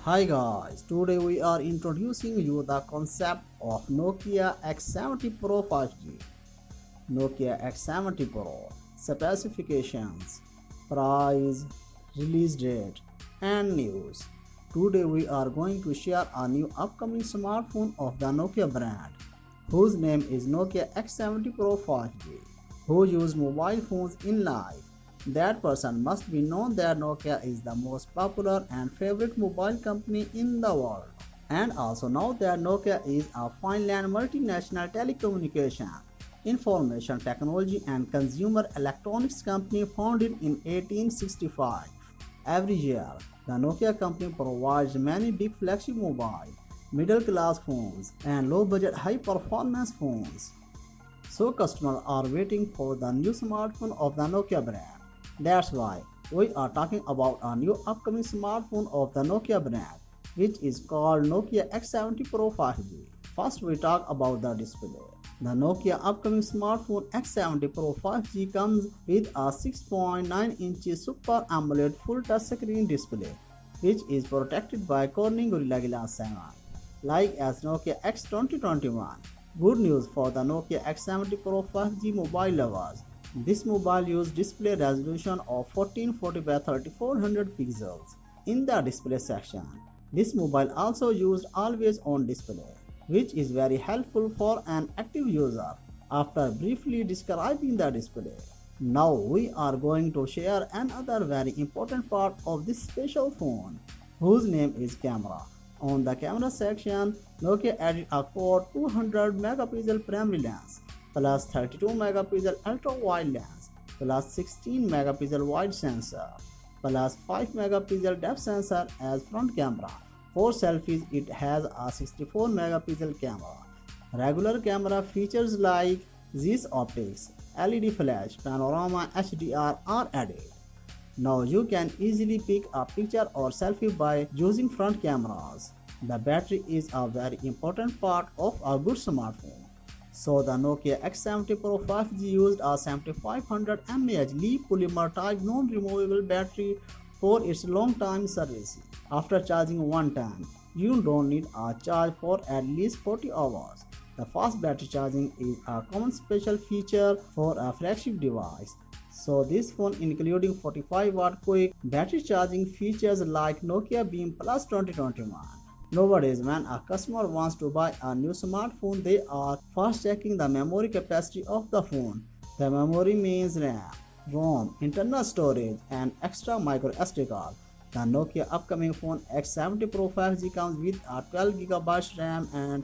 Hi guys, today we are introducing you the concept of Nokia X70 Pro 5G. Nokia X70 Pro specifications, price, release date, and news. Today we are going to share a new upcoming smartphone of the Nokia brand, whose name is Nokia X70 Pro 5G. Who use mobile phones in life? That person must be known that Nokia is the most popular and favorite mobile company in the world. And also know that Nokia is a Finland multinational telecommunication, information technology and consumer electronics company founded in 1865. Every year, the Nokia company provides many big flagship mobile, middle-class phones and low-budget high-performance phones. So customers are waiting for the new smartphone of the Nokia brand. That's why we are talking about a new upcoming smartphone of the Nokia brand, which is called Nokia X70 Pro 5G. First we talk about the display. The Nokia upcoming smartphone X70 Pro 5G comes with a 6.9-inch Super AMOLED full touchscreen display, which is protected by Corning Gorilla Glass 7, like as Nokia X2021. Good news for the Nokia X70 Pro 5G mobile lovers. This mobile uses display resolution of 1440 by 3400 pixels in the display section. This mobile also used always on display, which is very helpful for an active user. After briefly describing the display, now we are going to share another very important part of this special phone, whose name is camera. On the camera section, Nokia added a quad 200 megapixel primary lens, plus 32 megapixel ultra-wide lens, plus 16 megapixel wide sensor, plus 5 megapixel depth sensor as front camera. For selfies, it has a 64 megapixel camera. Regular camera features like Zeiss optics, LED flash, panorama HDR are added. Now you can easily pick a picture or selfie by using front cameras. The battery is a very important part of a good smartphone. So the Nokia X70 Pro 5G used a 7500 mAh Li polymer type non-removable battery for its long-time service. After charging one time, you don't need a charge for at least 40 hours. The fast battery charging is a common special feature for a flagship device. So this phone including 45-watt quick battery charging features like Nokia Beam Plus 2021. Nowadays, when a customer wants to buy a new smartphone, they are first checking the memory capacity of the phone. The memory means RAM, ROM, internal storage, and extra micro SD card. The Nokia upcoming phone X70 Pro 5G comes with a 12GB RAM and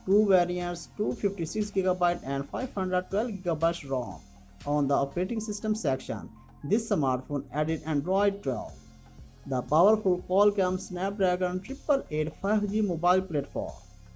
two variants, 256GB and 512GB ROM. On the operating system section, this smartphone added Android 12. The powerful Qualcomm Snapdragon 888 5G mobile platform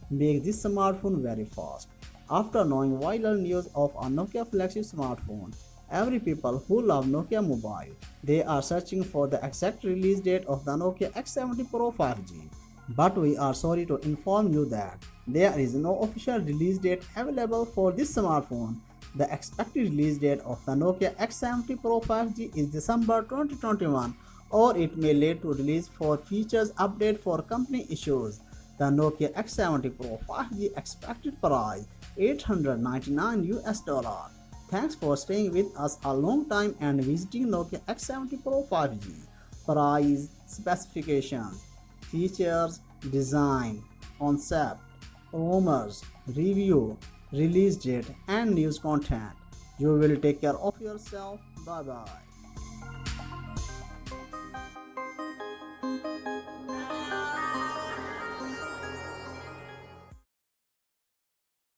makes this smartphone very fast. After knowing viral news of a Nokia flagship smartphone, every people who love Nokia mobile, they are searching for the exact release date of the Nokia X70 Pro 5G. But we are sorry to inform you that there is no official release date available for this smartphone. The expected release date of the Nokia X70 Pro 5G is December 2021, or it may lead to release for features update for company issues. The Nokia X70 Pro 5G expected price $899. Thanks for staying with us a long time and visiting Nokia X70 Pro 5G. Price, specifications, features, design, concept, rumors, review, release date and news content. You will take care of yourself. Bye bye.